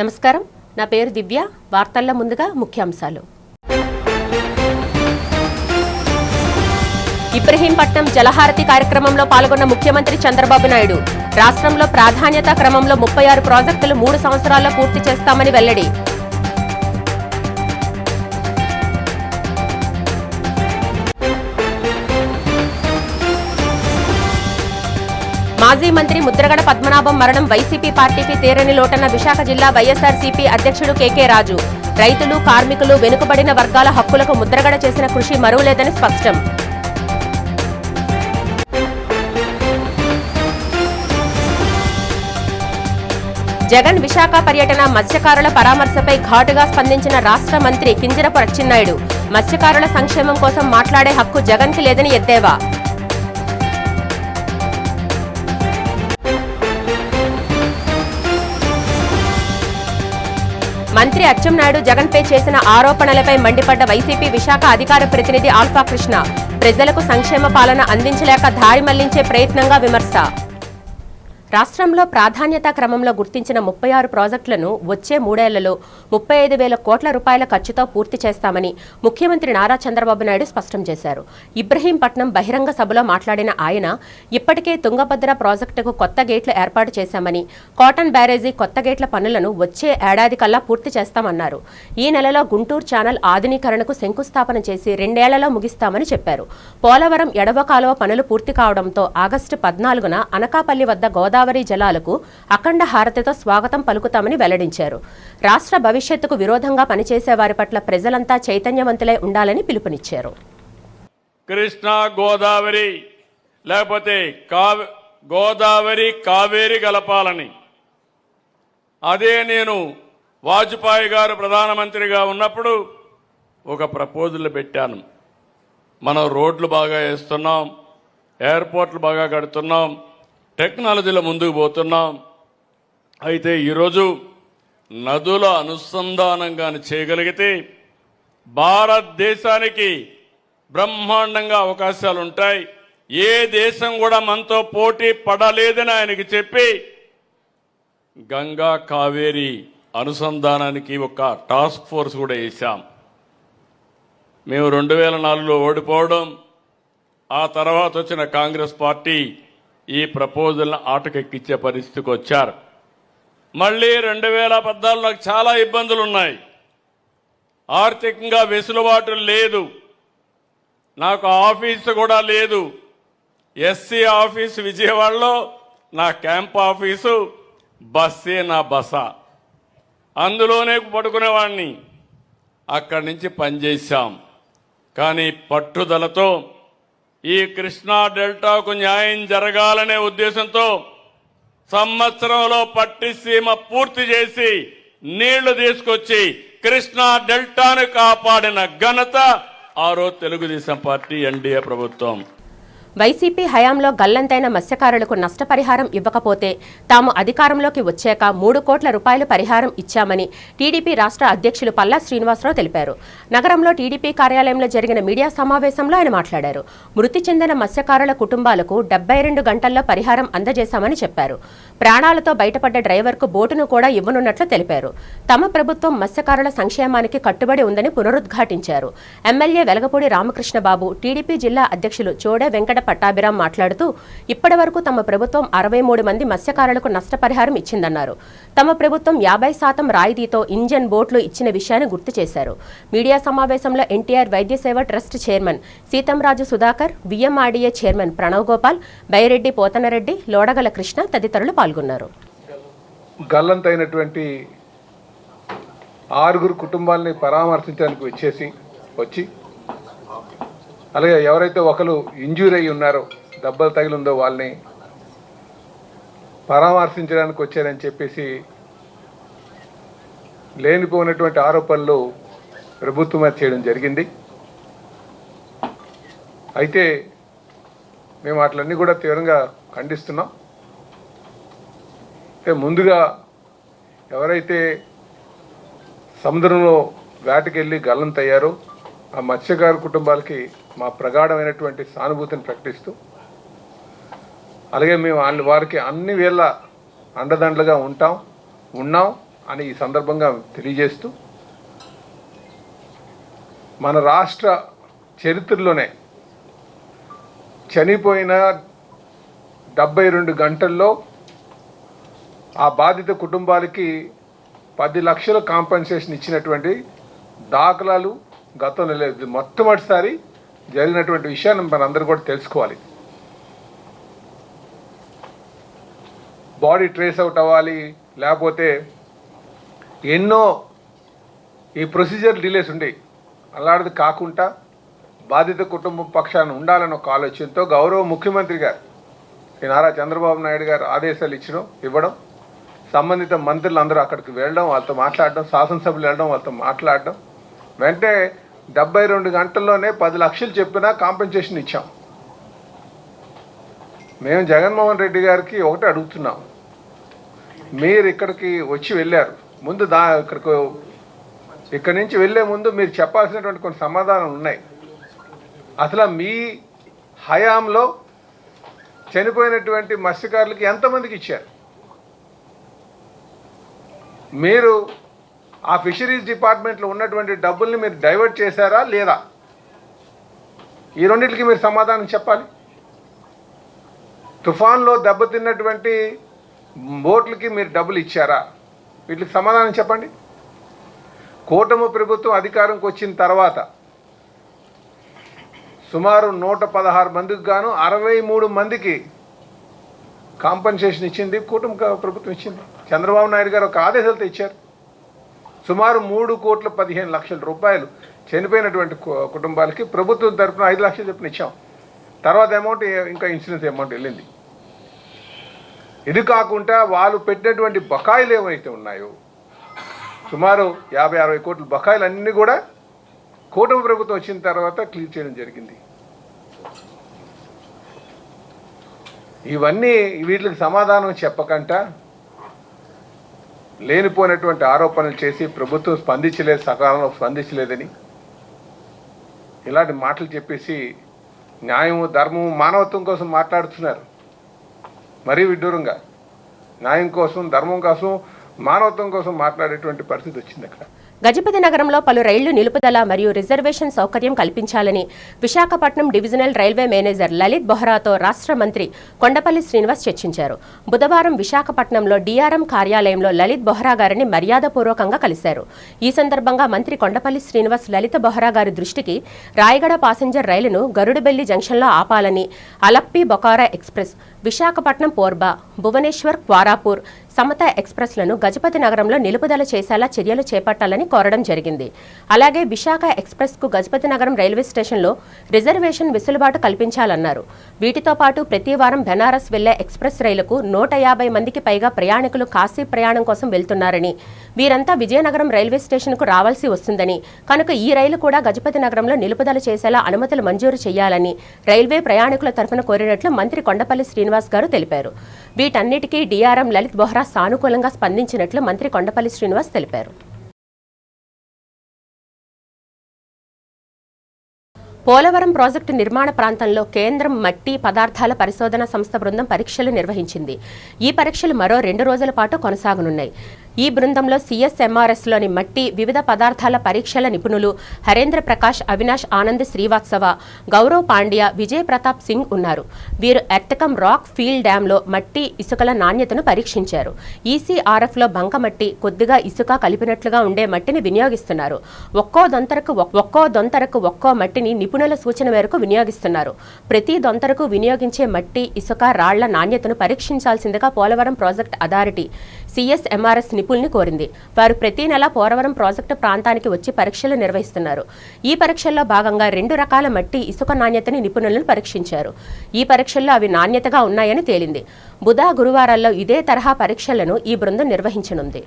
నమస్కారం, నా పేరు దివ్య. వార్తల్లో ముందుగా ముఖ్యాంశాలు. ఇబ్రహీంపట్నం జలహారతి కార్యక్రమంలో పాల్గొన్న ముఖ్యమంత్రి చంద్రబాబు నాయుడు రాష్ట్రంలో ప్రాధాన్యతా క్రమంలో 36 ప్రాజెక్టులు 3 సంవత్సరాల్లో పూర్తి చేస్తామని వెల్లడి. మాజీ మంత్రి ముద్రగడ పద్మనాభం మరణం వైసీపీ పార్టీకి తీరని లోటన్న విశాఖ జిల్లా వైఎస్ఆర్సీపీ అధ్యక్షుడు కేకే రాజు. రైతులు, కార్మికులు, వెనుకబడిన వర్గాల హక్కులకు ముద్రగడ చేసిన కృషి మరువలేదని స్పష్టం. జగన్ విశాఖ పర్యటన, మత్స్యకారుల పరామర్శపై ఘాటుగా స్పందించిన రాష్ట్ర మంత్రి కింజరపు అచ్చెన్నాయుడు. మత్స్యకారుల సంక్షేమం కోసం మాట్లాడే హక్కు జగన్కి లేదని ఎద్దేవా. మంత్రి అచ్చెన్నాయుడు జగన్పై చేసిన ఆరోపణలపై మండిపడ్డ వైసీపీ విశాఖ అధికార ప్రతినిధి ఆల్ఫా కృష్ణ. ప్రజలకు సంక్షేమ పాలన అందించలేక దారి మళ్లించే ప్రయత్నంగా విమర్శ. రాష్ట్రంలో ప్రాధాన్యతా క్రమంలో గుర్తించిన 36 ప్రాజెక్టులను వచ్చే 3 ఏళ్లలో 35,000 కోట్ల రూపాయల ఖర్చుతో పూర్తి చేస్తామని ముఖ్యమంత్రి నారా చంద్రబాబు నాయుడు స్పష్టం చేశారు. ఇబ్రహీంపట్నం బహిరంగ సభలో మాట్లాడిన ఆయన ఇప్పటికే తుంగభద్ర ప్రాజెక్టుకు కొత్త గేట్లు ఏర్పాటు చేశామని, కాటన్ బ్యారేజీ కొత్త గేట్ల పనులను వచ్చే ఏడాది కల్లా పూర్తి చేస్తామన్నారు. ఈ నెలలో గుంటూరు ఛానల్ ఆధునీకరణకు శంకుస్థాపన చేసి 2 ఏళ్లలో ముగిస్తామని చెప్పారు. పోలవరం ఎడవ కాలువ పనులు పూర్తి కావడంతో ఆగస్టు 14న అనకాపల్లి వద్ద గోదావరి జలాలకు అఖండ హారతితో స్వాగతం పలుకుతామని వెల్లడించారు. రాష్ట్ర భవిష్యత్తుకు విరోధంగా పనిచేసే వారి పట్ల ప్రజలంతా చైతన్యవంతులై ఉండాలని పిలుపునిచ్చారు. కృష్ణా గోదావరి లేకపోతే గోదావరి కావేరి కలపాలని, అదే నేను వాజ్పేయి గారు ప్రధానమంత్రిగా ఉన్నప్పుడు ఒక ప్రపోజల్ పెట్టాను. మనం రోడ్లు బాగా వేస్తున్నాం, ఎయిర్పోర్ట్లు బాగా కడుతున్నాం, టెక్నాలజీలో ముందుకు పోతున్నాం. అయితే ఈరోజు నదుల అనుసంధానంగా చేయగలిగితే భారతదేశానికి బ్రహ్మాండంగా అవకాశాలు ఉంటాయి. ఏ దేశం కూడా మనతో పోటీ పడలేదని ఆయనకి చెప్పి గంగా కావేరి అనుసంధానానికి ఒక టాస్క్ ఫోర్స్ కూడా వేశాం. మేము 2004లో ఓడిపోవడం, ఆ తర్వాత వచ్చిన కాంగ్రెస్ పార్టీ ఈ ప్రపోజల్ని ఆటకెక్కించే పరిస్థితికి వచ్చారు. మళ్ళీ 2014 నాకు చాలా ఇబ్బందులు ఉన్నాయి. ఆర్థికంగా వెసులుబాటు లేదు, నాకు ఆఫీసు కూడా లేదు. ఎస్సీ ఆఫీసు విజయవాడలో నా క్యాంప్ ఆఫీసు, బస్సే నా బస, అందులోనే పడుకునేవాడిని. అక్కడి నుంచి పనిచేశాం. కానీ పట్టుదలతో ఈ కృష్ణా డెల్టాకు న్యాయం జరగాలనే ఉద్దేశంతో సంవత్సరంలో పట్టిసీమ పూర్తి చేసి నీళ్లు తీసుకొచ్చి కృష్ణా డెల్టాను కాపాడిన ఘనత ఆ రోజు తెలుగుదేశం పార్టీ ఎన్డీఏ ప్రభుత్వం. వైసీపీ హయాంలో గల్లంతైన మత్స్యకారులకు నష్టపరిహారం ఇవ్వకపోతే తాము అధికారంలోకి వచ్చాక 3 కోట్ల రూపాయల పరిహారం ఇచ్చామని టీడీపీ రాష్ట్ర అధ్యక్షులు పల్లా శ్రీనివాసరావు తెలిపారు. నగరంలో టీడీపీ కార్యాలయంలో జరిగిన మీడియా సమావేశంలో ఆయన మాట్లాడారు. మృతి చెందిన మత్స్యకారుల కుటుంబాలకు 72 గంటల్లో పరిహారం అందజేశామని చెప్పారు. ప్రాణాలతో బయటపడ్డ డ్రైవర్కు బోటును కూడా ఇవ్వనున్నట్లు తెలిపారు. తమ ప్రభుత్వం మత్స్యకారుల సంక్షేమానికి కట్టుబడి ఉందని పునరుద్ఘాటించారు. ఎమ్మెల్యే వెలగపూడి రామకృష్ణబాబు, టీడీపీ జిల్లా అధ్యక్షులు చోడే వెంకట పట్టాభిరామ్ మాట్లాడుతూ ఇప్పటి వరకు తమ ప్రభుత్వం 63 మంది మత్స్యకారులకు నష్టపరిహారం ఇచ్చిందన్నారు. తమ ప్రభుత్వం 50% రాయితీతో ఇంజన్ బోట్లు ఇచ్చిన విషయాన్ని గుర్తు చేశారు. మీడియా సమావేశంలో NTR Vaidya Seva trust chairman Seetamraju Sudhakar, VMRDA chairman Pranav Gopal, Byreddy Pothanareddy, Lodagala Krishna తదితరులు పాల్గొన్నారు. గల్లంతైనటువంటి 6 కుటుంబాలని పరామర్శించడానికి వచ్చి అలాగే ఎవరైతే ఒకరు ఇంజ్యూర్ అయ్యి ఉన్నారో, దెబ్బలు తగిలిందో వాళ్ళని పరామర్శించడానికి వచ్చారని చెప్పేసి లేనిపోయినటువంటి ఆరోపణలు ప్రభుత్వం మీద చేయడం జరిగింది. అయితే మేము వాటిలన్నీ కూడా తీవ్రంగా ఖండిస్తున్నాం. ముందుగా ఎవరైతే సముద్రంలో వేటకెళ్ళి గల్లంతయ్యారో ఆ మత్స్యకారు కుటుంబాలకి మా ప్రగాఢమైనటువంటి సానుభూతిని ప్రకటిస్తూ, అలాగే మేము వారికి అన్ని వేళ అండదండలుగా ఉన్నాం. అని ఈ సందర్భంగా తెలియజేస్తూ, మన రాష్ట్ర చరిత్రలోనే చనిపోయిన 72 గంటల్లో ఆ బాధిత కుటుంబాలకి 10 లక్షల కాంపెన్సేషన్ ఇచ్చినటువంటి దాఖలాలు గతంలో లేదు. మొట్టమొదటిసారి జరిగినటువంటి విషయాన్ని మనందరూ కూడా తెలుసుకోవాలి. బాడీ ట్రేస్ అవుట్ అవ్వాలి, లేకపోతే ఎన్నో ఈ ప్రొసీజర్ డిలేస్ ఉండేవి. అలాంటిది కాకుండా బాధిత కుటుంబం పక్షాన ఉండాలని ఒక ఆలోచనతో గౌరవ ముఖ్యమంత్రి గారు శ్రీ నారా చంద్రబాబు నాయుడు గారు ఆదేశాలు ఇవ్వడం, సంబంధిత మంత్రులు అందరూ అక్కడికి వెళ్ళడం, వాళ్ళతో మాట్లాడడం, శాసనసభ్యులు వెళ్ళడం, వాళ్ళతో మాట్లాడడం, వెంటనే 72 గంటల్లోనే 10 లక్షలు చెప్పినా కాంపెన్సేషన్ ఇచ్చాం. మేము జగన్మోహన్ రెడ్డి గారికి ఒకటే అడుగుతున్నాం, మీరు ఇక్కడికి వచ్చి వెళ్ళారు, ముందు ఇక్కడి నుంచి వెళ్ళే ముందు మీరు చెప్పాల్సినటువంటి కొన్ని సమాధానాలు ఉన్నాయి. అసలు మీ హయాంలో చనిపోయినటువంటి మత్స్యకారులకి ఎంతమందికి ఇచ్చారు? మీరు ఆ ఫిషరీస్ డిపార్ట్మెంట్లో ఉన్నటువంటి డబ్బుల్ని మీరు డైవర్ట్ చేశారా లేదా? ఈ రెండింటికి మీరు సమాధానం చెప్పాలి. తుఫాన్లో దెబ్బతిన్నటువంటి బోట్లకి మీరు డబ్బులు ఇచ్చారా? వీటికి సమాధానం చెప్పండి. కూటమి ప్రభుత్వం అధికారంకి వచ్చిన తర్వాత సుమారు 116 మందికి గాను 63 మందికి కాంపెన్సేషన్ ఇచ్చింది కూటమి ప్రభుత్వం ఇచ్చింది. చంద్రబాబు నాయుడు గారు ఒక ఆదేశాలతో ఇచ్చారు. సుమారు 3,15,00,000 రూపాయలు చనిపోయినటువంటి కుటుంబాలకి ప్రభుత్వం తరఫున 5 లక్షలు చొప్పున ఇచ్చాం. తర్వాత అమౌంట్ ఇంకా ఇన్సూరెన్స్ అమౌంట్ వెళ్ళింది. ఇది కాకుండా వాళ్ళు పెట్టినటువంటి బకాయిలు ఏవైతే ఉన్నాయో సుమారు 50-60 కోట్ల బకాయిలు అన్నీ కూడా కూటమి ప్రభుత్వం వచ్చిన తర్వాత క్లియర్ చేయడం జరిగింది. ఇవన్నీ వీటికి సమాధానం చెప్పకుండా లేనిపోయినటువంటి ఆరోపణలు చేసి ప్రభుత్వం సకాలంలో స్పందించలేదని ఇలాంటి మాటలు చెప్పేసి న్యాయము, ధర్మము, మానవత్వం కోసం మాట్లాడుతున్నారు. మరీ విడ్డూరంగా న్యాయం కోసం, ధర్మం కోసం, మానవత్వం కోసం మాట్లాడేటువంటి పరిస్థితి వచ్చింది అక్కడ. గజపతి నగరంలో పలు రైళ్లు నిలుపుదల మరియు రిజర్వేషన్ సౌకర్యం కల్పించాలని Visakhapatnam divisional railway manager Lalit బొహ్రాతో రాష్ట్ర మంత్రి కొండపల్లి శ్రీనివాస్ చర్చించారు. బుధవారం విశాఖపట్నంలో డీఆర్ఎం కార్యాలయంలో లలిత్ బొహ్రా గారిని మర్యాదపూర్వకంగా కలిశారు. ఈ సందర్భంగా మంత్రి కొండపల్లి శ్రీనివాస్ లలిత బొహ్రా గారి దృష్టికి రాయగడ పాసెంజర్ రైలును గరుడుబెల్లి జంక్షన్లో ఆపాలని, అలప్పి బొకారా ఎక్స్ప్రెస్, విశాఖపట్నం పోర్బా, భువనేశ్వర్ క్వారాపూర్ సమత ఎక్స్ప్రెస్లను గజపతి నగరంలో నిలుపుదల చేసేలా చర్యలు చేపట్టాలని కోరడం జరిగింది. అలాగే విశాఖ ఎక్స్ప్రెస్కు గజపతి నగరం రైల్వే స్టేషన్లో రిజర్వేషన్ వెసులుబాటు కల్పించాలన్నారు. వీటితో పాటు ప్రతి వారం బెనారస్ వెళ్లే ఎక్స్ప్రెస్ రైలుకు 150 మందికి పైగా ప్రయాణికులు కాశీ ప్రయాణం కోసం వెళ్తున్నారని, వీరంతా విజయనగరం రైల్వే స్టేషన్కు రావాల్సి వస్తుందని, కనుక ఈ రైలు కూడా గజపతి నగరంలో నిలుపుదల చేసేలా అనుమతులు మంజూరు చేయాలని రైల్వే ప్రయాణికుల తరఫున కోరినట్లు మంత్రి కొండపల్లి శ్రీనివాస్ గారు తెలిపారు. వీటన్నిటికీ డీఆర్ఎం లలిత్ బొహ్రా సానుకూలంగా స్పందించినట్లు మంత్రి కొండపల్లి శ్రీనివాస్ తెలిపారు. పోలవరం ప్రాజెక్టు నిర్మాణ ప్రాంతంలో కేంద్రం మట్టి పదార్థాల పరిశోధన సంస్థ బృందం పరీక్షలు నిర్వహించింది. ఈ పరీక్షలు మరో 2 రోజుల పాటు కొనసాగనున్నాయి. ఈ బృందంలో సిఎస్ఎంఆర్ఎస్లోని మట్టి, వివిధ పదార్థాల పరీక్షల నిపుణులు హరేంద్ర ప్రకాష్, అవినాష్ ఆనంద్ శ్రీవాత్సవ, గౌరవ్ పాండ్యా, విజయ్ ప్రతాప్ సింగ్ ఉన్నారు. వీరు ఎర్తకం రాక్ ఫీల్డ్ డ్యాంలో మట్టి, ఇసుకల నాణ్యతను పరీక్షించారు. ఈసీఆర్ఎఫ్లో బంకమట్టి, కొద్దిగా ఇసుక కలిపినట్లుగా ఉండే మట్టిని వినియోగిస్తున్నారు. ఒక్కో దొంతరకు ఒక్కో మట్టిని నిపుణుల సూచన మేరకు వినియోగిస్తున్నారు. ప్రతి దొంతరకు వినియోగించే మట్టి, ఇసుక, రాళ్ల నాణ్యతను పరీక్షించాల్సిందిగా పోలవరం ప్రాజెక్ట్ అథారిటీ సిఎస్ఎంఆర్ఎస్ నిపుణుల్ని కోరింది. వారు ప్రతి నెల పోలవరం ప్రాజెక్టు ప్రాంతానికి వచ్చి పరీక్షలు నిర్వహిస్తున్నారు. ఈ పరీక్షల్లో భాగంగా 2 రకాల మట్టి, ఇసుక నాణ్యతని నిపుణులను పరీక్షించారు. ఈ పరీక్షల్లో అవి నాణ్యతగా ఉన్నాయని తేలింది. బుధ, గురువారాల్లో ఇదే తరహా పరీక్షలను ఈ బృందం నిర్వహించనుంది.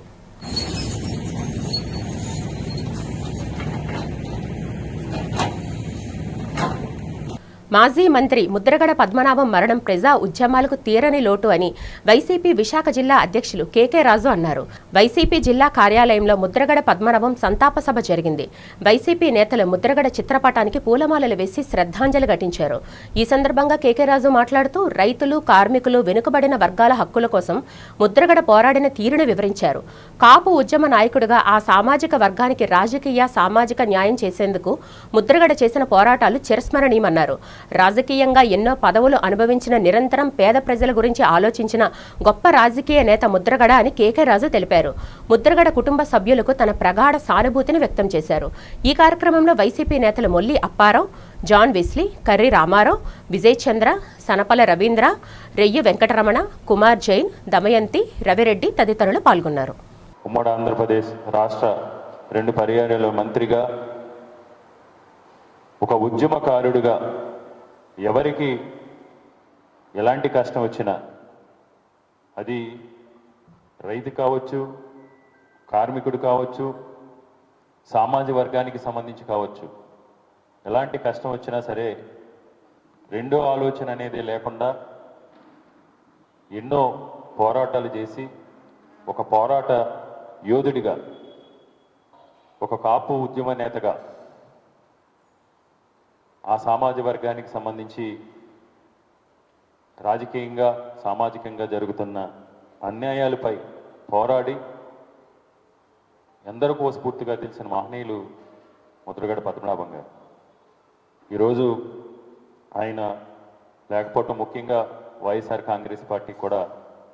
మాజీ మంత్రి ముద్రగడ పద్మనాభం మరణం ప్రజా ఉద్యమాలకు తీరని లోటు అని వైసీపీ విశాఖ జిల్లా అధ్యక్షులు కేకే రాజు అన్నారు. వైసీపీ జిల్లా కార్యాలయంలో ముద్రగడ పద్మనాభం సంతాప సభ జరిగింది. వైసీపీ నేతలు ముద్రగడ చిత్రపటానికి పూలమాలలు వేసి శ్రద్ధాంజలి ఘటించారు. ఈ సందర్భంగా కేకే రాజు మాట్లాడుతూ రైతులు, కార్మికులు, వెనుకబడిన వర్గాల హక్కుల కోసం ముద్రగడ పోరాడిన తీరును వివరించారు. కాపు ఉద్యమ నాయకుడిగా ఆ సామాజిక వర్గానికి రాజకీయ, సామాజిక న్యాయం చేసేందుకు ముద్రగడ చేసిన పోరాటాలు చిరస్మరణీయమన్నారు. రాజకీయంగా ఎన్నో పదవులు అనుభవించిన, నిరంతరం పేద ప్రజల గురించి ఆలోచించిన గొప్ప రాజకీయ నేత ముద్రగడ అని కేకే రాజు తెలిపారు. ముద్రగడ కుటుంబ సభ్యులకు తన ప్రగాఢ సానుభూతిని వ్యక్తం చేశారు. ఈ కార్యక్రమంలో వైసీపీ నేతలు మొల్లి అప్పారావు, జాన్ వెస్లీ, కర్రి రామారావు, విజయ్ చంద్ర, సనపల రవీంద్ర, రెయ్యి వెంకటరమణ, కుమార్ జైన్, దమయంతి, రవిరెడ్డి తదితరులు పాల్గొన్నారు. ఉమ్మడి ఆంధ్రప్రదేశ్ రాష్ట్ర 2 పర్యాయాల మంత్రిగా, ఒక ఉద్యమకారుడిగా ఎవరికి ఎలాంటి కష్టం వచ్చినా, అది రైతు కావచ్చు, కార్మికుడు కావచ్చు, సామాజిక వర్గానికి సంబంధించి కావచ్చు, ఎలాంటి కష్టం వచ్చినా సరే రెండో ఆలోచన అనేది లేకుండా ఎన్నో పోరాటాలు చేసి ఒక పోరాట యోధుడిగా, ఒక కాపు ఉద్యమ నేతగా ఆ సామాజిక వర్గానికి సంబంధించి రాజకీయంగా, సామాజికంగా జరుగుతున్న అన్యాయాలపై పోరాడి ఎందరికో స్ఫూర్తిగా తెలిసిన మహనీయులు ముద్రగడ పద్మనాభం గారు. ఈరోజు ఆయన లేకపోవటం ముఖ్యంగా వైఎస్ఆర్ కాంగ్రెస్ పార్టీ కూడా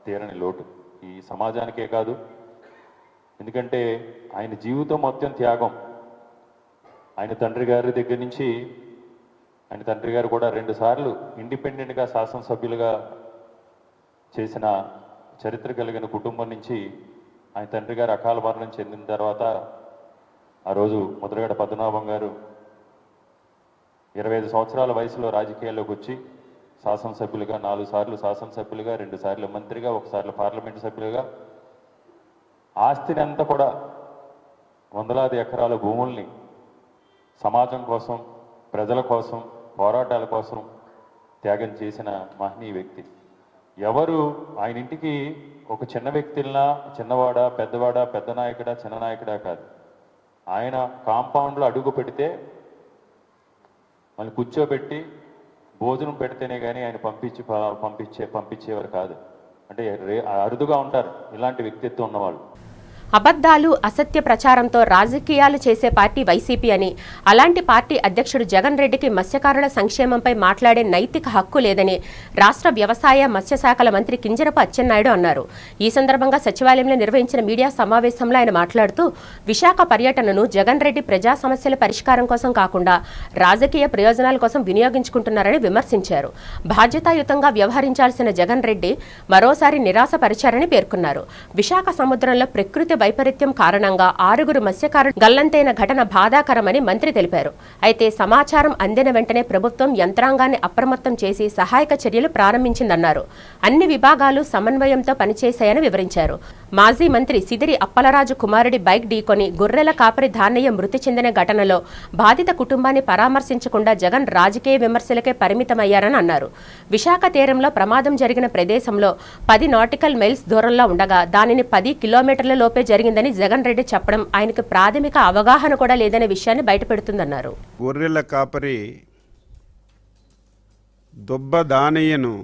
తీరని లోటు, ఈ సమాజానికే కాదు. ఎందుకంటే ఆయన జీవితం మొత్తం త్యాగం. ఆయన తండ్రి గారి దగ్గర నుంచి, ఆయన తండ్రి గారు కూడా 2 సార్లు ఇండిపెండెంట్గా శాసనసభ్యులుగా చేసిన చరిత్ర కలిగిన కుటుంబం నుంచి ఆయన తండ్రి గారు అకాల మరణం చెందిన తర్వాత ఆ రోజు ముద్రగడ పద్మనాభం గారు 25 సంవత్సరాల వయసులో రాజకీయాల్లోకి వచ్చి శాసనసభ్యులుగా 4 సార్లు శాసనసభ్యులుగా, 2 సార్లు మంత్రిగా, 1 సార్లు పార్లమెంటు సభ్యులుగా ఆస్తిని అంతా కూడా వందలాది ఎకరాల భూముల్ని సమాజం కోసం, ప్రజల కోసం, పోరాటాల కోసం త్యాగం చేసిన మహనీయ వ్యక్తి. ఎవరు ఆయన ఇంటికి ఒక చిన్న వ్యక్తిలా, చిన్నవాడా, పెద్దవాడా, పెద్ద నాయకుడా, చిన్న నాయకుడా కాదు. ఆయన కాంపౌండ్లో అడుగు పెడితే మళ్ళీ కూర్చోబెట్టి భోజనం పెడితేనే కానీ ఆయన పంపించేవారు కాదు. అంటే అరుదుగా ఉంటారు ఇలాంటి వ్యక్తిత్వం ఉన్నవాళ్ళు. అబద్ధాలు, అసత్య ప్రచారంతో రాజకీయాలు చేసే పార్టీ వైసీపీ అని, అలాంటి పార్టీ అధ్యక్షుడు జగన్ రెడ్డికి మత్స్యకారుల సంక్షేమంపై మాట్లాడే నైతిక హక్కు లేదని రాష్ట్ర వ్యవసాయ, మత్స్యశాఖల మంత్రి కింజరపు అచ్చెన్నాయుడు అన్నారు. ఈ సందర్భంగా సచివాలయంలో నిర్వహించిన మీడియా సమావేశంలో ఆయన మాట్లాడుతూ, విశాఖ పర్యటనను జగన్ రెడ్డి ప్రజా సమస్యల పరిష్కారం కోసం కాకుండా రాజకీయ ప్రయోజనాల కోసం వినియోగించుకుంటున్నారని విమర్శించారు. బాధ్యతాయుతంగా వ్యవహరించాల్సిన జగన్ రెడ్డి మరోసారి నిరాశపరిచారని పేర్కొన్నారు. విశాఖ సముద్రంలో ప్రకృతి వైపరీత్యం కారణంగా 6 మత్స్యకారులు గల్లంతైన ఘటన బాధాకరమని మంత్రి తెలిపారు. అయితే సమాచారం అందిన వెంటనే ప్రభుత్వం యంత్రాంగాన్ని అప్రమత్తం చేసి సహాయక చర్యలు ప్రారంభించిందన్నారు. అన్ని విభాగాలు సమన్వయంతో పనిచేశాయని వివరించారు. మాజీ మంత్రి సిదిరి అప్పలరాజు కుమారుడి బైక్ ఢీకొని గొర్రెల కాపరి ధాన్య మృతి చెందిన ఘటనలో బాధిత కుటుంబాన్ని పరామర్శించకుండా జగన్ రాజకీయ విమర్శలకే పరిమితమయ్యారని అన్నారు. విశాఖ తీరంలో ప్రమాదం జరిగిన ప్రదేశంలో 10 నాటికల్ మైల్స్ దూరంలో ఉండగా దానిని 10 కిలోమీటర్ల లోపే జరిగిందని జగన్ రెడ్డి చెప్పడం ఆయనకు ప్రాథమిక అవగాహన కూడా లేదనే విషయాన్ని బయటపెడుతుందన్నారు. గొర్రెల కాపరి దుబ్బ దానయ్యను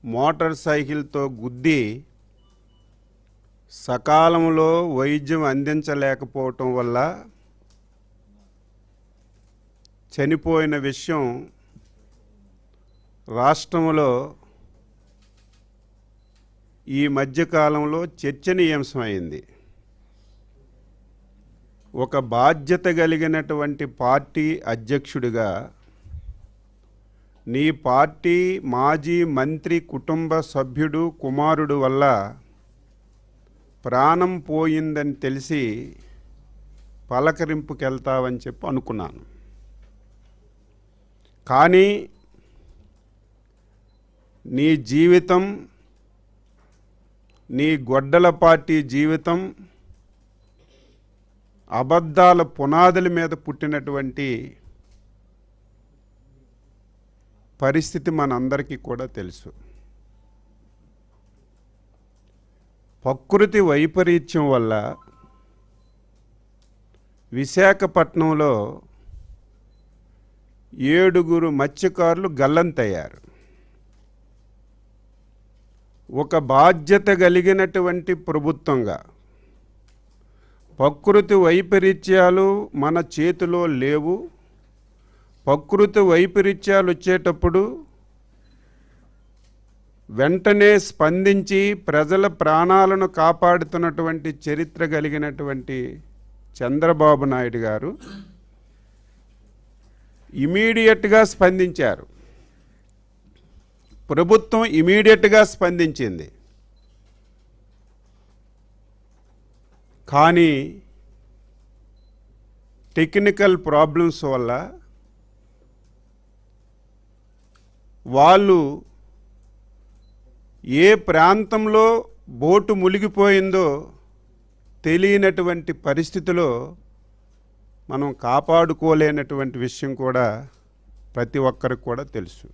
మోటార్ సైకిల్తో గుద్ది సకాలంలో వైద్యం అందించలేకపోవటం వల్ల చనిపోయిన విషయం రాష్ట్రంలో ఈ మధ్యకాలంలో చర్చనీయాంశమైంది. ఒక బాధ్యత కలిగినటువంటి పార్టీ అధ్యక్షుడిగా నీ పార్టీ మాజీ మంత్రి కుటుంబ సభ్యుడు కుమారుడు వల్ల ప్రాణం పోయిందని తెలిసి పలకరింపుకెళ్తావని చెప్పి అనుకున్నాను. కానీ నీ జీవితం, నీ గొడ్డల పార్టీ జీవితం అబద్ధాల పునాదుల మీద పుట్టినటువంటి పరిస్థితి మనందరికీ కూడా తెలుసు. ప్రకృతి వైపరీత్యం వల్ల విశాఖపట్నంలో 7 మత్స్యకారులు గల్లంతయ్యారు. ఒక బాధ్యత కలిగినటువంటి ప్రభుత్వంగా ప్రకృతి వైపరీత్యాలు మన చేతిలో లేవు. ప్రకృతి వైపరీత్యాలు వచ్చేటప్పుడు వెంటనే స్పందించి ప్రజల ప్రాణాలను కాపాడుతున్నటువంటి చరిత్ర కలిగినటువంటి చంద్రబాబు నాయుడు గారు ఇమీడియట్గా స్పందించారు. ప్రభుత్వం ఇమీడియట్గా స్పందించింది. కానీ టెక్నికల్ ప్రాబ్లమ్స్ వల్ల వాళ్ళు ఏ ప్రాంతంలో బోటు మునిగిపోయిందో తెలియనటువంటి పరిస్థితిలో మనం కాపాడుకోలేనటువంటి విషయం కూడా ప్రతి ఒక్కరికి కూడా తెలుసు.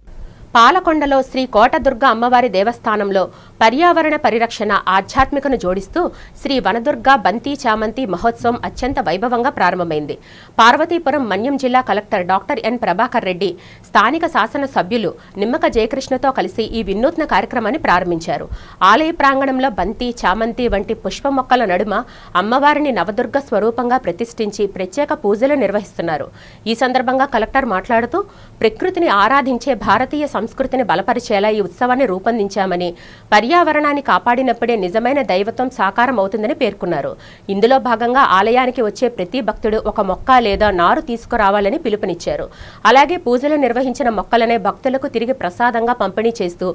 పాలకొండలో శ్రీ కోటదుర్గ అమ్మవారి దేవస్థానంలో పర్యావరణ పరిరక్షణ ఆధ్యాత్మికను జోడిస్తూ శ్రీ వనదుర్గ బంతి చామంతి మహోత్సవం అత్యంత వైభవంగా ప్రారంభమైంది. పార్వతీపురం మన్యం జిల్లా collector doctor N Prabhakar Reddy, స్థానిక శాసన సభ్యులు నిమ్మక జయకృష్ణతో కలిసి ఈ వినూత్న కార్యక్రమాన్ని ప్రారంభించారు. ఆలయ ప్రాంగణంలో బంతి, చామంతి వంటి పుష్ప మొక్కల నడుమ అమ్మవారిని నవదుర్గ స్వరూపంగా ప్రతిష్ఠించి ప్రత్యేక పూజలు నిర్వహిస్తున్నారు. ఈ సందర్భంగా కలెక్టర్ మాట్లాడుతూ ప్రకృతిని ఆరాధించే భారతీయ సంస్కృతిని బలపరిచేలా ఈ ఉత్సవాన్ని రూపొందించామని, పర్యావరణాన్ని కాపాడినప్పుడే నిజమైన దైవత్వం సాకారం అవుతుందని పేర్కొన్నారు. ఇందులో భాగంగా ఆలయానికి వచ్చే ప్రతి భక్తుడు ఒక మొక్క లేదా నారు తీసుకురావాలని పిలుపునిచ్చారు. అలాగే పూజలు నిర్వహించిన మొక్కలనే భక్తులకు తిరిగి ప్రసాదంగా పంపిణీ చేస్తూ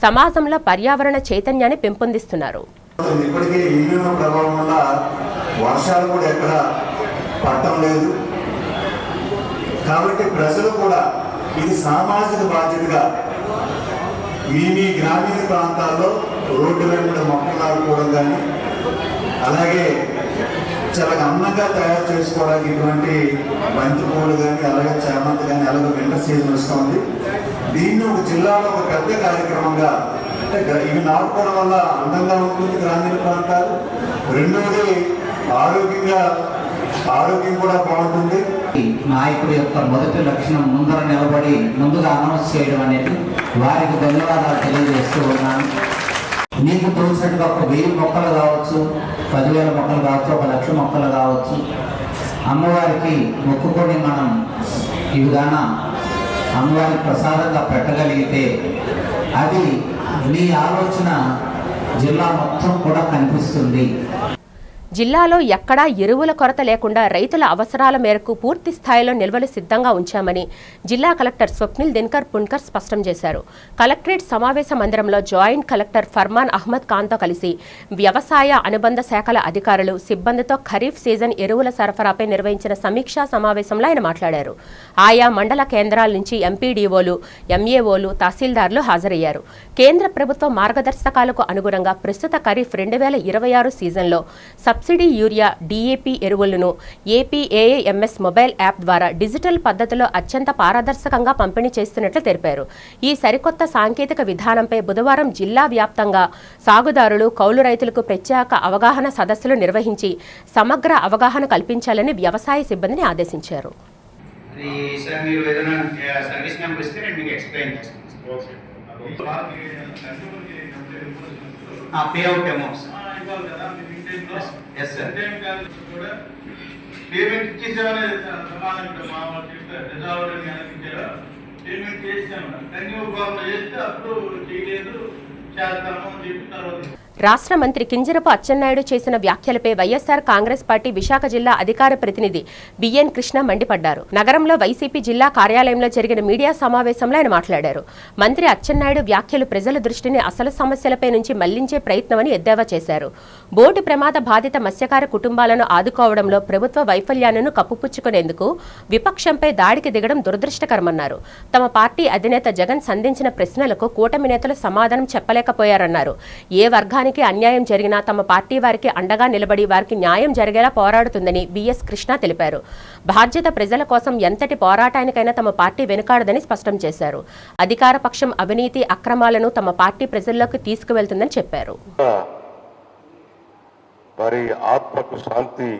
సమాజంలో పర్యావరణ చైతన్యాన్ని పెంపొందిస్తున్నారు. కాబట్టి ప్రజలు కూడా ఇది సామాజిక బాధ్యతగా మీ గ్రామీణ ప్రాంతాల్లో రోడ్డు వెంట మొక్కలు నాటుకోవడం కానీ, అలాగే చాలా అందంగా తయారు చేసుకోవడానికి ఇటువంటి బంతి పూలు కానీ, అలాగే చామంతి కానీ, అలాగే వింటర్ సీజన్ వస్తుంది. దీన్ని ఒక జిల్లాలో ఒక పెద్ద కార్యక్రమంగా, అంటే ఇవి నాటుకోవడం వల్ల అందంగా ఉంటుంది గ్రామీణ ప్రాంతాలు. రెండవది ఆరోగ్యం కూడా బాగుంటుంది. నాయకుడి యొక్క మొదటి లక్షణం ముందర నిలబడి ముందుగా అనౌన్స్ చేయడం అనేది, వారికి ధన్యవాదాలు తెలియజేస్తూ ఉన్నాను. నీకు తోచినట్టుగా ఒక 1000 మొక్కలు కావచ్చు, 10,000 మొక్కలు కావచ్చు, 1,00,000 మొక్కలు కావచ్చు, అమ్మవారికి మొక్కుకొని మనం ఈ విధానం అమ్మవారికి ప్రసాదంగా పెట్టగలిగితే అది నీ ఆలోచన జిల్లా మొత్తం కూడా కనిపిస్తుంది. జిల్లాలో ఎక్కడా ఎరువుల కొరత లేకుండా రైతుల అవసరాల మేరకు పూర్తి స్థాయిలో నిల్వలు సిద్ధంగా ఉంచామని జిల్లా కలెక్టర్ స్వప్నిల్ దినకర్ పున్కర్ స్పష్టం చేశారు. కలెక్టరేట్ సమావేశ మందిరంలో జాయింట్ కలెక్టర్ ఫర్మాన్ అహ్మద్ ఖాన్తో కలిసి వ్యవసాయ అనుబంధ శాఖల అధికారులు, సిబ్బందితో ఖరీఫ్ సీజన్ ఎరువుల సరఫరాపై నిర్వహించిన సమీక్షా సమావేశంలో ఆయన మాట్లాడారు. ఆయా మండల కేంద్రాల నుంచి ఎంపీడీఓలు, ఎంఏఓలు, తహసీల్దార్లు హాజరయ్యారు. కేంద్ర ప్రభుత్వ మార్గదర్శకాలకు అనుగుణంగా ప్రస్తుత ఖరీఫ్ 2026 సీజన్లో సబ్సిడీ యూరియా, డీఏపీ ఎరువులను ఏపీఏఎంఎస్ మొబైల్ యాప్ ద్వారా డిజిటల్ పద్ధతిలో అత్యంత పారదర్శకంగా పంపిణీ చేస్తున్నట్లు తెలిపారు. ఈ సరికొత్త సాంకేతిక విధానంపై బుధవారం జిల్లా వ్యాప్తంగా సాగుదారులు, కౌలు రైతులకు ప్రత్యేక అవగాహన సదస్సులు నిర్వహించి సమగ్ర అవగాహన కల్పించాలని వ్యవసాయ సిబ్బందిని ఆదేశించారు. పేమెంట్ ఇచ్చేసామని పేమెంట్ చేసాము, కన్యూ చేస్తే అప్పుడు చేయలేదు, చేస్తాము అని చెప్పి తర్వాత రాష్ట్ర మంత్రి కింజరపు అచ్చెన్నాయుడు చేసిన వ్యాఖ్యలపై వైఎస్ఆర్ కాంగ్రెస్ పార్టీ విశాఖ జిల్లా అధికార ప్రతినిధి బిఎన్ కృష్ణ మండిపడ్డారు. నగరంలో వైసీపీ జిల్లా కార్యాలయంలో జరిగిన మీడియా సమావేశంలో ఆయన మాట్లాడారు. మంత్రి అచ్చెన్నాయుడు వ్యాఖ్యలు ప్రజల దృష్టిని అసలు సమస్యలపై నుంచి మళ్లించే ప్రయత్నమని ఎద్దేవా చేశారు. బోటు ప్రమాద బాధిత మత్స్యకార కుటుంబాలను ఆదుకోవడంలో ప్రభుత్వ వైఫల్యాలను కప్పుపుచ్చుకునేందుకు విపక్షంపై దాడికి దిగడం దురదృష్టకరమన్నారు. తమ పార్టీ అధినేత జగన్ సంధించిన ప్రశ్నలకు కూటమి నేతలు సమాధానం చెప్పలేకపోయారన్నారు. ఏ వర్గానికి ప్రభుత్వానికి అన్యాయం జరిగినా తమ పార్టీ వారికి అండగా నిలబడి వారికి న్యాయం జరిగేలా పోరాడుతుందని బిఎస్ కృష్ణ తెలిపారు. బాధ్యత ప్రజల కోసం ఎంతటి పోరాటానికైనా తమ పార్టీ వెనుకాడదని స్పష్టం చేశారు. అధికార పక్షం అవినీతి అక్రమాలను తమ పార్టీ ప్రజల్లోకి తీసుకువెళ్తుందని చెప్పారు. వారి ఆత్మకు శాంతి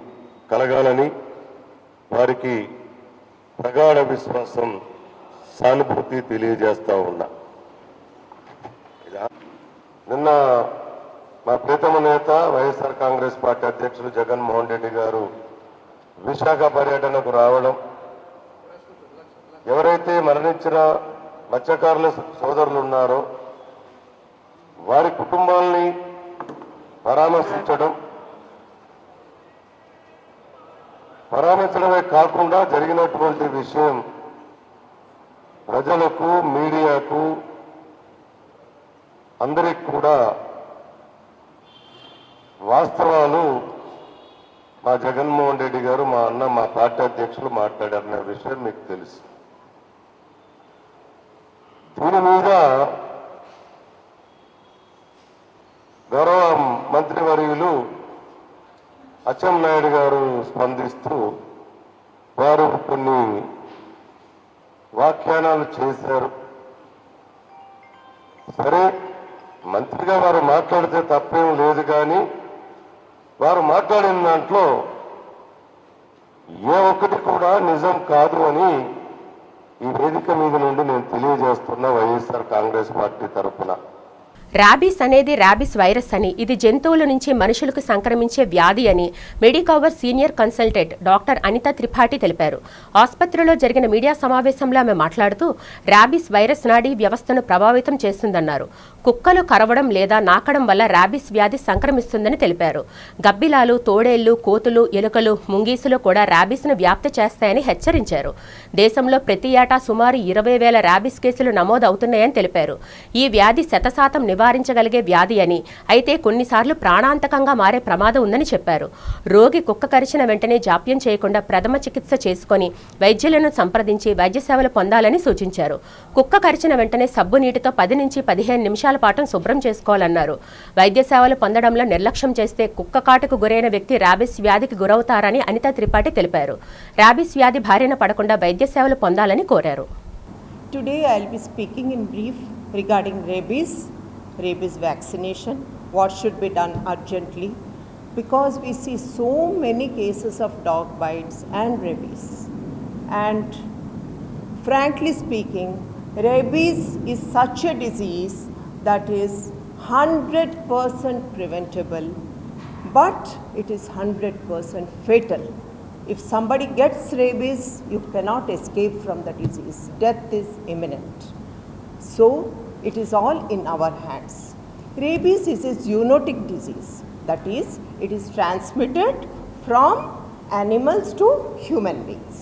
కలగాలని, వారికి ప్రగాఢ విశ్వాసం, సానుభూతి తెలియజేస్తా ఉన్నా. నిన్న మా ప్రీతమ నేత వైఎస్ఆర్ కాంగ్రెస్ పార్టీ అధ్యక్షులు జగన్మోహన్ రెడ్డి గారు విశాఖ పర్యటనకు రావడం, ఎవరైతే మరణించిన మత్స్యకారుల సోదరులు ఉన్నారో వారి కుటుంబాలని పరామర్శించడమే కాకుండా జరిగినటువంటి విషయం ప్రజలకు, మీడియాకు, అందరికి కూడా వాస్తవాలు మా జగన్మోహన్ రెడ్డి గారు, మా అన్న, మా పార్టీ అధ్యక్షులు మాట్లాడారనే విషయం మీకు తెలుసు. దీని మీద గౌరవ మంత్రివర్యులు అచ్చెన్నాయుడు గారు స్పందిస్తూ వారు కొన్ని వ్యాఖ్యానాలు చేశారు. సరే, మంత్రిగా వారు మాట్లాడితే తప్పేం లేదు, కానీ వారు మాట్లాడిన దాంట్లో ఏ ఒక్కటి కూడా నిజం కాదు అని ఈ వేదిక మీద నుండి నేను తెలియజేస్తున్నా వైఎస్ఆర్ కాంగ్రెస్ పార్టీ తరఫున. ర్యాబీస్ అనేది ర్యాబీస్ వైరస్ అని, ఇది జంతువుల నుంచి మనుషులకు సంక్రమించే వ్యాధి అని Medicover senior consultant doctor Anitha Tripathi తెలిపారు. ఆసుపత్రిలో జరిగిన మీడియా సమావేశంలో ఆమె మాట్లాడుతూ ర్యాబీస్ వైరస్ నాడీ వ్యవస్థను ప్రభావితం చేస్తుందన్నారు. కుక్కలు కరవడం లేదా నాకడం వల్ల ర్యాబీస్ వ్యాధి సంక్రమిస్తుందని తెలిపారు. గబ్బిలాలు, తోడేళ్లు, కోతులు, ఎలుకలు, ముంగీసులు కూడా ర్యాబీస్ను వ్యాప్తి చేస్తాయని హెచ్చరించారు. దేశంలో ప్రతి ఏటా సుమారు 20,000 ర్యాబీస్ కేసులు నమోదవుతున్నాయని తెలిపారు. ఈ వ్యాధి 100% నివారించగలిగే వ్యాధి అని, అయితే కొన్నిసార్లు ప్రాణాంతకంగా మారే ప్రమాదం ఉందని చెప్పారు. రోగి కుక్క కరిచిన వెంటనే జాప్యం చేయకుండా ప్రథమ చికిత్స చేసుకుని వైద్యులను సంప్రదించి వైద్య సేవలు పొందాలని సూచించారు. కుక్క కరిచిన వెంటనే సబ్బు నీటితో 10 నుంచి 15 నిమిషాల పాటు శుభ్రం చేసుకోవాలన్నారు. వైద్య సేవలు పొందడంలో నిర్లక్ష్యం చేస్తే కుక్క కాటుకు గురైన వ్యక్తి ర్యాబీస్ వ్యాధికి గురవుతారని అనిత త్రిపాఠి తెలిపారు. ర్యాబీస్ వ్యాధి బారిన పడకుండా వైద్య సేవలు పొందాలని కోరారు. Today I will be speaking in brief regarding rabies vaccination, what should be done urgently, because we see so many cases of dog bites and rabies. And frankly speaking, rabies is such a disease that is 100% preventable, but it is 100% fatal. If somebody gets rabies, you cannot escape from the disease. Death is imminent. So, it is all in our hands. Rabies is a zoonotic disease. That is, it is transmitted from animals to human beings.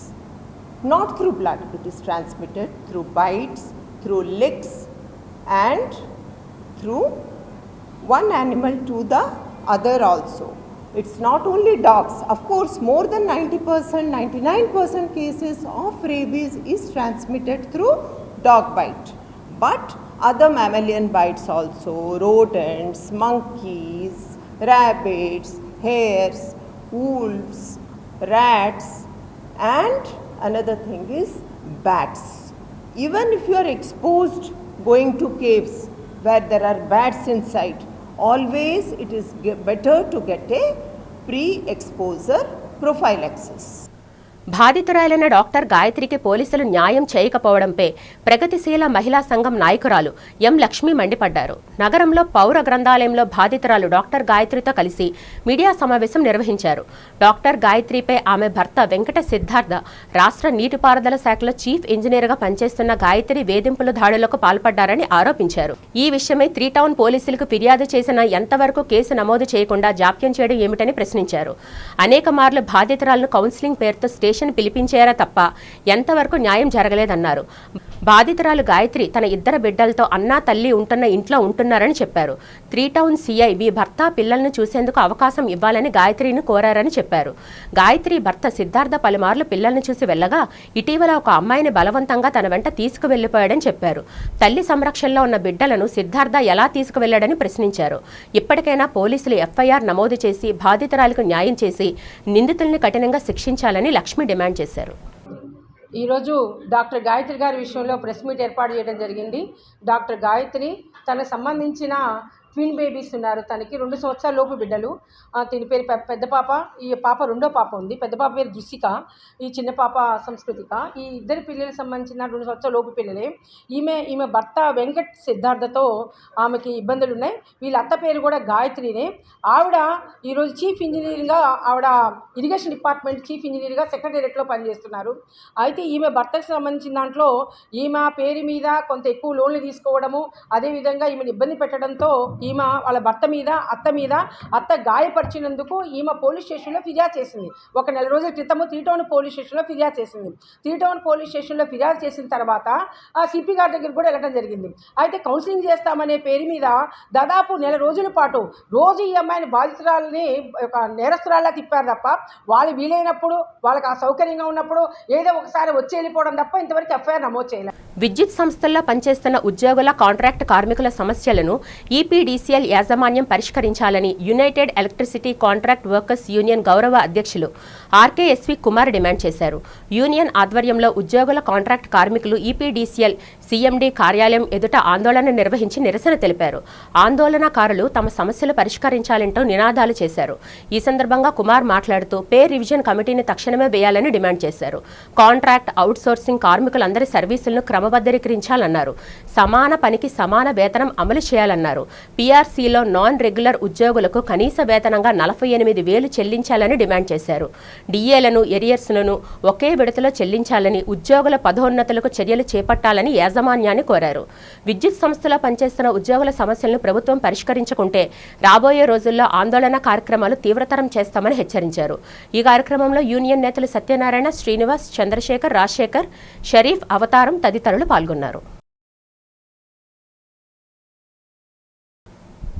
Not through blood, it is transmitted through bites, through licks, and through one animal to the other also. It's not only dogs. Of course, more than 90%, 99% cases of rabies is transmitted through dog bite. But other mammalian bites also, rodents, monkeys, rabbits, hares, wolves, rats, and another thing is bats. Even if you are exposed going to caves where there are bats inside, always it is better to get a pre-exposure prophylaxis. బాధితురాలైన doctor గాయత్రికి పోలీసులు న్యాయం చేయకపోవడంపై ప్రగతిశీల మహిళా సంఘం నాయకురాలు ఎం లక్ష్మి మండిపడ్డారు. నగరంలో పౌర గ్రంథాలయంలో బాధితురాలు డాక్టర్ గాయత్రితో కలిసి మీడియా సమావేశం నిర్వహించారు. డాక్టర్ గాయత్రిపై ఆమె భర్త వెంకట సిద్ధార్థ రాష్ట్ర నీటిపారుదల శాఖలో చీఫ్ ఇంజనీర్గా పనిచేస్తున్న గాయత్రి వేధింపుల దాడులకు పాల్పడ్డారని ఆరోపించారు. ఈ విషయమై 3 టౌన్ పోలీసులకు ఫిర్యాదు చేసినా ఎంతవరకు కేసు నమోదు చేయకుండా జాప్యం చేయడం ఏమిటని ప్రశ్నించారు. అనేక మార్లు బాధితురాలను కౌన్సిలింగ్ పేరుతో స్టేషన్ స్టేషన్ పిలిపించారా తప్ప ఎంతవరకు న్యాయం జరగలేదన్నారు. బాధితురాలు గాయత్రి తన 2 బిడ్డలతో అన్నా తల్లి ఉంటున్న ఇంట్లో ఉంటున్నారని చెప్పారు. 3 టౌన్ సీఐ మీ భర్త పిల్లలను చూసేందుకు అవకాశం ఇవ్వాలని గాయత్రిని కోరారని చెప్పారు. గాయత్రి భర్త సిద్ధార్థ పలుమార్లు పిల్లలను చూసి వెళ్లగా ఇటీవల ఒక అమ్మాయిని బలవంతంగా తన వెంట తీసుకువెళ్లిపోయాడని చెప్పారు. తల్లి సంరక్షణలో ఉన్న బిడ్డలను సిద్ధార్థ ఎలా తీసుకువెళ్లాడని ప్రశ్నించారు. ఇప్పటికైనా పోలీసులు ఎఫ్ఐఆర్ నమోదు చేసి బాధితురాలకు న్యాయం చేసి నిందితుల్ని కఠినంగా శిక్షించాలని లక్ష్మి డిమాండ్ చేశారు. ఈరోజు డాక్టర్ గాయత్రి గారి విషయంలో ప్రెస్ మీట్ ఏర్పాటు చేయడం జరిగింది. డాక్టర్ గాయత్రి తనకు సంబంధించిన ట్విన్ బేబీస్ ఉన్నారు. తనకి 2 సంవత్సరాల లోపు బిడ్డలు. దీని పేరు పెద్ద పాప, ఈ పాప రెండో పాప ఉంది. పెద్ద పాప పేరు దుసిక, ఈ చిన్న పాప సంస్కృతిక. ఈ 2 పిల్లలకు సంబంధించిన 2 సంవత్సరాల లోపు పిల్లలే. ఈమె భర్త వెంకట్ సిద్ధార్థతో ఆమెకి ఇబ్బందులు ఉన్నాయి. వీళ్ళ అత్త పేరు కూడా గాయత్రినే. ఆవిడ ఈరోజు చీఫ్ ఇంజనీరింగ్గా, ఆవిడ ఇరిగేషన్ డిపార్ట్మెంట్ చీఫ్ ఇంజనీర్గా సెక్రటేరియట్లో పనిచేస్తున్నారు. అయితే ఈమె భర్తకు సంబంధించిన దాంట్లో ఈమె పేరు మీద కొంత ఎక్కువ లోన్లు తీసుకోవడము, అదేవిధంగా ఈమెను ఇబ్బంది పెట్టడంతో ఈమె వాళ్ళ భర్త మీద అత్త గాయపరిచినందుకు ఈమె పోలీస్ స్టేషన్లో ఫిర్యాదు చేసింది. ఒక 1 నెల రోజుల క్రితము 3 టౌన్ పోలీస్ స్టేషన్లో ఫిర్యాదు చేసింది. 3 టౌన్ పోలీస్ స్టేషన్లో ఫిర్యాదు చేసిన తర్వాత సిపి గారి దగ్గర కూడా వెళ్ళడం జరిగింది. అయితే కౌన్సిలింగ్ చేస్తామనే పేరు మీద దాదాపు 1 నెల రోజుల పాటు రోజు ఈ అమ్మాయిని బాధితురాలని ఒక నేరస్తురాల్లా తిప్పారు తప్ప, వాళ్ళు వీలైనప్పుడు వాళ్ళకి ఆ సౌకర్యంగా ఉన్నప్పుడు ఏదో ఒకసారి వచ్చి వెళ్ళిపోవడం తప్ప ఇంతవరకు ఎఫ్ఐఆర్ నమోదు చేయలేదు. విద్యుత్ సంస్థల్లో పనిచేస్తున్న ఉద్యోగుల కాంట్రాక్ట్ కార్మికుల సమస్యలను ఈపీడీసీఎల్ యాజమాన్యం పరిష్కరించాలని United electricity contract workers union గౌరవ అధ్యక్షులు ఆర్కేఎస్వి కుమార్ డిమాండ్ చేశారు. యూనియన్ ఆధ్వర్యంలో ఉద్యోగుల కాంట్రాక్ట్ కార్మికులు ఈపీడీసీఎల్ సీఎండీ కార్యాలయం ఎదుట ఆందోళన నిర్వహించి నిరసన తెలిపారు. ఆందోళనకారులు తమ సమస్యలు పరిష్కరించాలంటూ నినాదాలు చేశారు. ఈ సందర్భంగా కుమార్ మాట్లాడుతూ పే రివిజన్ కమిటీని తక్షణమే వేయాలని డిమాండ్ చేశారు. కాంట్రాక్ట్ అవుట్సోర్సింగ్ కార్మికులందరి సర్వీసులను క్రమబద్ధీకరించాలన్నారు. సమాన పనికి సమాన వేతనం అమలు చేయాలన్నారు. పీఆర్సీలో నాన్ రెగ్యులర్ ఉద్యోగులకు కనీస వేతనంగా 48,000 చెల్లించాలని డిమాండ్ చేశారు. డిఏలను ఎరియర్స్లను ఒకే విడతలో చెల్లించాలని, ఉద్యోగుల పదోన్నతులకు చర్యలు చేపట్టాలని యాజమాన్యాన్ని కోరారు. విద్యుత్ సంస్థలో పనిచేస్తున్న ఉద్యోగుల సమస్యలను ప్రభుత్వం పరిష్కరించకుంటే రాబోయే రోజుల్లో ఆందోళన కార్యక్రమాలు తీవ్రతరం చేస్తామని హెచ్చరించారు. ఈ కార్యక్రమంలో యూనియన్ నేతలు సత్యనారాయణ, శ్రీనివాస్, చంద్రశేఖర్, రాజశేఖర్, షరీఫ్, అవతారం తదితరులు పాల్గొన్నారు.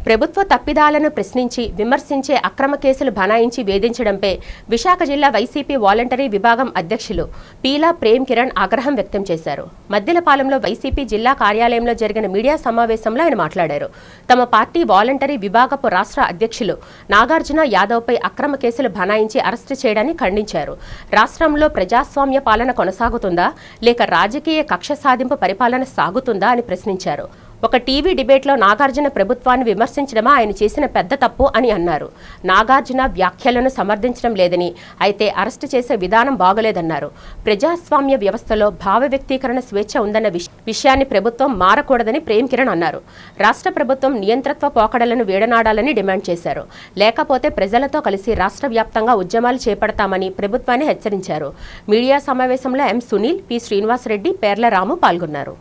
ప్రభుత్వ తప్పిదాలను ప్రశ్నించి విమర్శించే అక్రమ కేసులు బనాయించి వేధించడంపై విశాఖ జిల్లా వైసీపీ వాలంటరీ విభాగం అధ్యక్షులు పీలా ప్రేమ్ కిరణ్ ఆగ్రహం వ్యక్తం చేశారు. మద్దిలపాలెంలో వైసీపీ జిల్లా కార్యాలయంలో జరిగిన మీడియా సమావేశంలో ఆయన మాట్లాడారు. తమ పార్టీ వాలంటరీ విభాగపు రాష్ట్ర అధ్యక్షులు నాగార్జున యాదవ్పై అక్రమ కేసులు బనాయించి అరెస్టు చేయడాన్ని ఖండించారు. రాష్ట్రంలో ప్రజాస్వామ్య పాలన కొనసాగుతుందా లేక రాజకీయ కక్ష సాధింపు పరిపాలన సాగుతుందా అని ప్రశ్నించారు. ఒక టీవీ డిబేట్లో నాగార్జున ప్రభుత్వాన్ని విమర్శించడమా ఆయన చేసిన పెద్ద తప్పు అని అన్నారు. నాగార్జున వ్యాఖ్యలను సమర్థించడం లేదని, అయితే అరెస్టు చేసే విధానం బాగోలేదన్నారు. ప్రజాస్వామ్య వ్యవస్థలో భావ వ్యక్తీకరణ స్వేచ్ఛ ఉందన్న విషయాన్ని ప్రభుత్వం మారకూడదని ప్రేమ్ కిరణ్ అన్నారు. రాష్ట్ర ప్రభుత్వం నియంత్రత్వ పోకడలను వీడనాడాలని డిమాండ్ చేశారు. లేకపోతే ప్రజలతో కలిసి రాష్ట్ర వ్యాప్తంగా ఉద్యమాలు చేపడతామని ప్రభుత్వాన్ని హెచ్చరించారు. మీడియా సమావేశంలో ఎం సునీల్, పి శ్రీనివాసరెడ్డి, పేర్ల రాము పాల్గొన్నారు.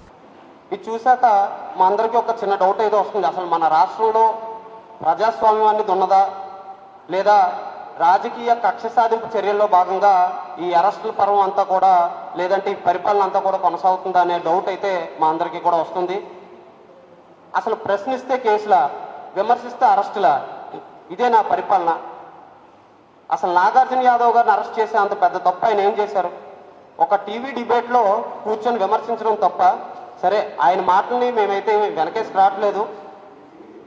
ఇది చూశాక మా అందరికీ ఒక చిన్న డౌట్ ఏదో వస్తుంది. అసలు మన రాష్ట్రంలో ప్రజాస్వామ్యం అనేది ఉన్నదా, లేదా రాజకీయ కక్ష సాధింపు చర్యల్లో భాగంగా ఈ అరెస్టుల పర్వం అంతా కూడా, లేదంటే ఈ పరిపాలన అంతా కూడా కొనసాగుతుందా అనే డౌట్ అయితే మా అందరికీ కూడా వస్తుంది. అసలు ప్రశ్నిస్తే కేసులా, విమర్శిస్తే అరెస్టులా, ఇదే నా పరిపాలన? అసలు నాగార్జున యాదవ్ గారిని అరెస్ట్ చేసే అంత పెద్ద తప్ప ఆయన ఏం చేశారు? ఒక టీవీ డిబేట్లో కూర్చొని విమర్శించడం తప్ప. సరే, ఆయన మాటల్ని మేమైతే వెనకేసి రావట్లేదు,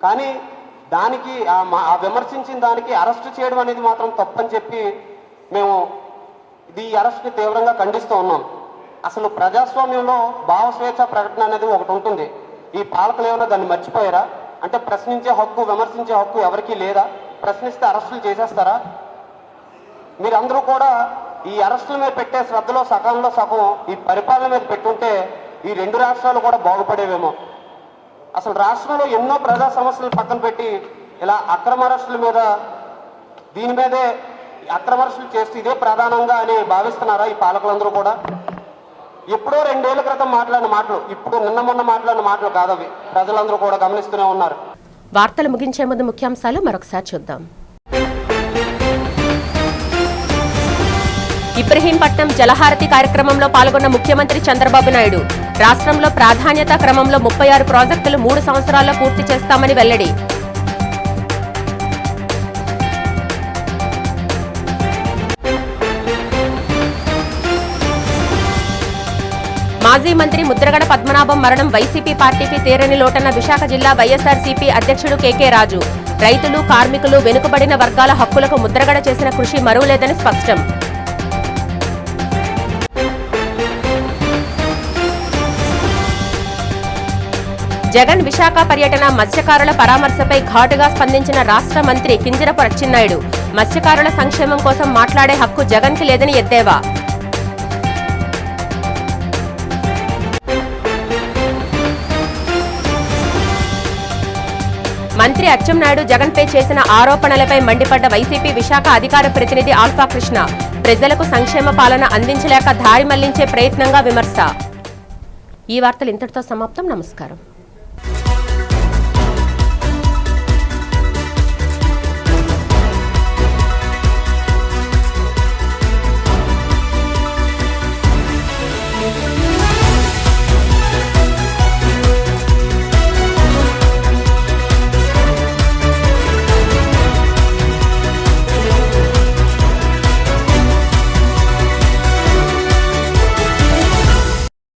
కానీ దానికి ఆ విమర్శించిన దానికి అరెస్ట్ చేయడం అనేది మాత్రం తప్పని చెప్పి మేము ఈ అరెస్ట్ని తీవ్రంగా ఖండిస్తూ ఉన్నాం. అసలు ప్రజాస్వామ్యంలో భావ స్వేచ్ఛ ప్రకటన అనేది ఒకటి ఉంటుంది. ఈ పాలకులు ఏమైనా దాన్ని మర్చిపోయారా? అంటే ప్రశ్నించే హక్కు, విమర్శించే హక్కు ఎవరికీ లేదా? ప్రశ్నిస్తే అరెస్టులు చేసేస్తారా? మీరందరూ కూడా ఈ అరెస్టుల మీద పెట్టే శ్రద్ధలో సగంలో సగం ఈ పరిపాలన మీద పెట్టుంటే ఈ 2 రాష్ట్రాలు కూడా బాగుపడేవేమో. అసలు రాష్ట్రంలో ఎన్నో ప్రజా సమస్యలు పక్కన పెట్టి ఇలా అక్రమ అరెస్టుల మీద, దీని మీదే అక్రమ అరెస్టులు చేస్తూ ఇదే ప్రధానంగా అని భావిస్తున్నారా ఈ పాలకులందరూ కూడా? ఎప్పుడో 2 ఏళ్ల క్రితం మాట్లాడిన మాటలు, ఇప్పుడు నిన్న మొన్న మాట్లాడిన మాటలు కాదవి. ప్రజలందరూ కూడా గమనిస్తూనే ఉన్నారు. వార్తలు ముగించే ముందు ముఖ్యాంశాలు మరొకసారి చూద్దాం. ఇబ్రహీంపట్నం జలహారతి కార్యక్రమంలో పాల్గొన్న ముఖ్యమంత్రి చంద్రబాబు నాయుడు రాష్ట్రంలో ప్రాధాన్యతా క్రమంలో 36 ప్రాజెక్టులు 3 సంవత్సరాల్లో పూర్తి చేస్తామని వెల్లడి. మాజీ మంత్రి ముద్రగడ పద్మనాభం మరణం వైసీపీ పార్టీకి తీరని లోటన్న విశాఖ జిల్లా వైఎస్ఆర్సీపీ అధ్యక్షుడు కేకే రాజు. రైతులు, కార్మికులు, వెనుకబడిన వర్గాల హక్కులకు ముద్రగడ చేసిన కృషి మరువలేదని స్పష్టం. జగన్ విశాఖ పర్యటన మత్స్యకారుల పరామర్శపై ఘాటుగా స్పందించిన రాష్ట్ర మంత్రి కింజరపు అచ్చెన్నాయుడు. మత్స్యకారుల సంక్షేమం కోసం మాట్లాడే హక్కు జగన్కి లేదని ఎద్దేవా. మంత్రి అచ్చెన్నాయుడు జగన్పై చేసిన ఆరోపణలపై మండిపడ్డ వైసీపీ విశాఖ అధికార ప్రతినిధి ఆల్ఫా కృష్ణ. ప్రజలకు సంక్షేమ పాలన అందించలేక దారి మళ్లించే ప్రయత్నంగా విమర్శ. ఈ వార్తలు ఇంతటితో సమాప్తం. నమస్కారం.